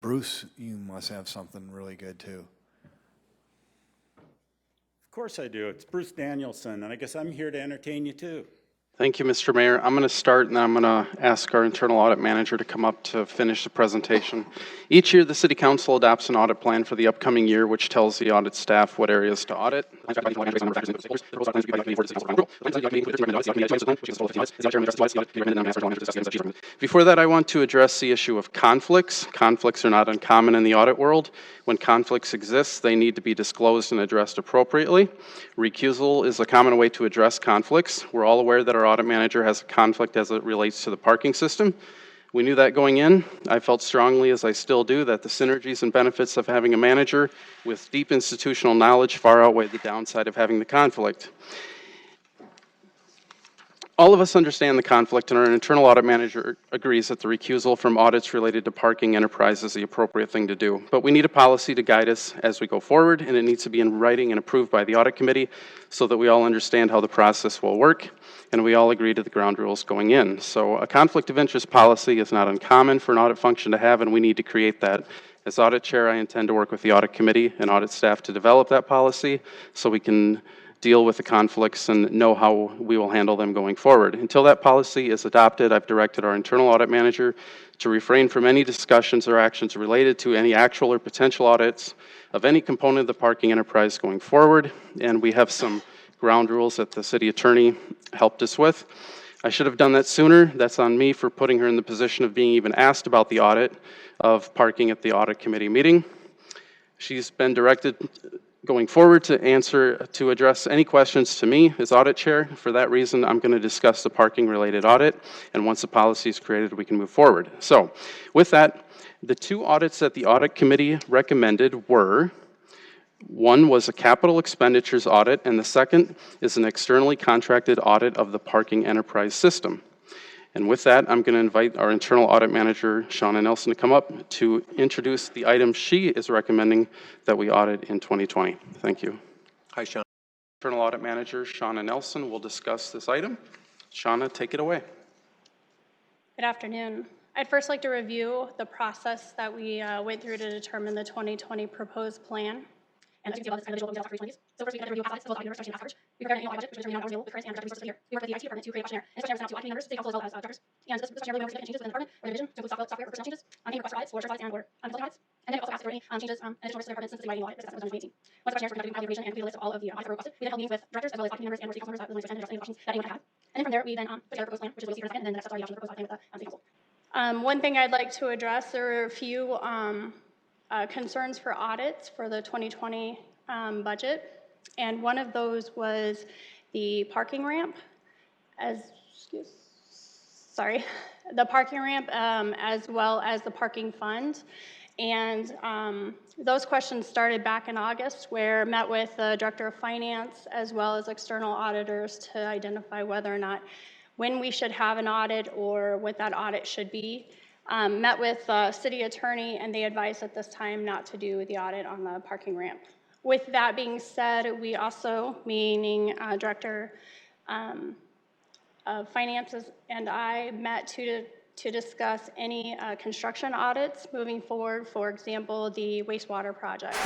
Bruce, you must have something really good too. Of course I do. It's Bruce Danielson, and I guess I'm here to entertain you too. Thank you, Mr. Mayor. I'm going to start, and then I'm going to ask our internal audit manager to come up to finish the presentation. Each year, the City Council adopts an audit plan for the upcoming year, which tells the audit staff what areas to audit. Before that, I want to address the issue of conflicts. Conflicts are not uncommon in the audit world. When conflicts exist, they need to be disclosed and addressed appropriately. Recusal is a common way to address conflicts. We're all aware that our audit manager has a conflict as it relates to the parking system. We knew that going in. I felt strongly, as I still do, that the synergies and benefits of having a manager with deep institutional knowledge far outweigh the downside of having the conflict. All of us understand the conflict, and our internal audit manager agrees that the recusal from audits related to parking enterprise is the appropriate thing to do. But we need a policy to guide us as we go forward, and it needs to be in writing and approved by the audit committee so that we all understand how the process will work, and we all agree to the ground rules going in. So a conflict of interest policy is not uncommon for an audit function to have, and we need to create that. As audit chair, I intend to work with the audit committee and audit staff to develop that policy so we can deal with the conflicts and know how we will handle them going forward. Until that policy is adopted, I've directed our internal audit manager to refrain from any discussions or actions related to any actual or potential audits of any component of the parking enterprise going forward. And we have some ground rules that the city attorney helped us with. I should have done that sooner. That's on me for putting her in the position of being even asked about the audit of parking at the audit committee meeting. She's been directed going forward to address any questions to me as audit chair. For that reason, I'm going to discuss the parking related audit, and once the policy is created, we can move forward. So with that, the two audits that the audit committee recommended were, one was a capital expenditures audit, and the second is an externally contracted audit of the parking enterprise system. And with that, I'm going to invite our internal audit manager, Shauna Nelson, to come up to introduce the items she is recommending that we audit in 2020. Thank you. Hi, Sean. Internal audit manager, Shauna Nelson, will discuss this item. Shauna, take it away. Good afternoon. I'd first like to review the process that we went through to determine the 2020 proposed plan. And as you can see, all this kind of visual details for 2020s. So first, we conducted a review of past audits, as well as audit numbers, and coverage. We prepared an annual budget, which was determined on with current and projected resources of the year. We worked with the IT department to create a questionnaire. And this questionnaire was sent out to IT members, city council, as well as directors. And this questionnaire really went over significant changes within the department or division to include software or personnel changes, any requests for audits, or church audits, and or consulting audits. And then it also asked if there were any changes, additional risks to the department since the dividing audit was done in 2018. Once the questionnaires were conducted, we compiled the information and completed a list of all of the audits that were requested. We then held meetings with directors, as well as IT members and or city council members that were willing to attend and address any questions that anyone had. And then from there, we then put together a proposed plan, which is what you see here in a second, and then the next step is already the proposed plan with the city council. One thing I'd like to address, there are a few concerns for audits for the 2020 budget. And one of those was the parking ramp, the parking ramp as well as the parking fund. And those questions started back in August, where I met with the Director of Finance as well as external auditors to identify whether or not when we should have an audit or what that audit should be. Met with the city attorney, and they advised at this time not to do the audit on the parking ramp. With that being said, we also, meaning Director of Finances and I, met to discuss any construction audits moving forward, for example, the wastewater project.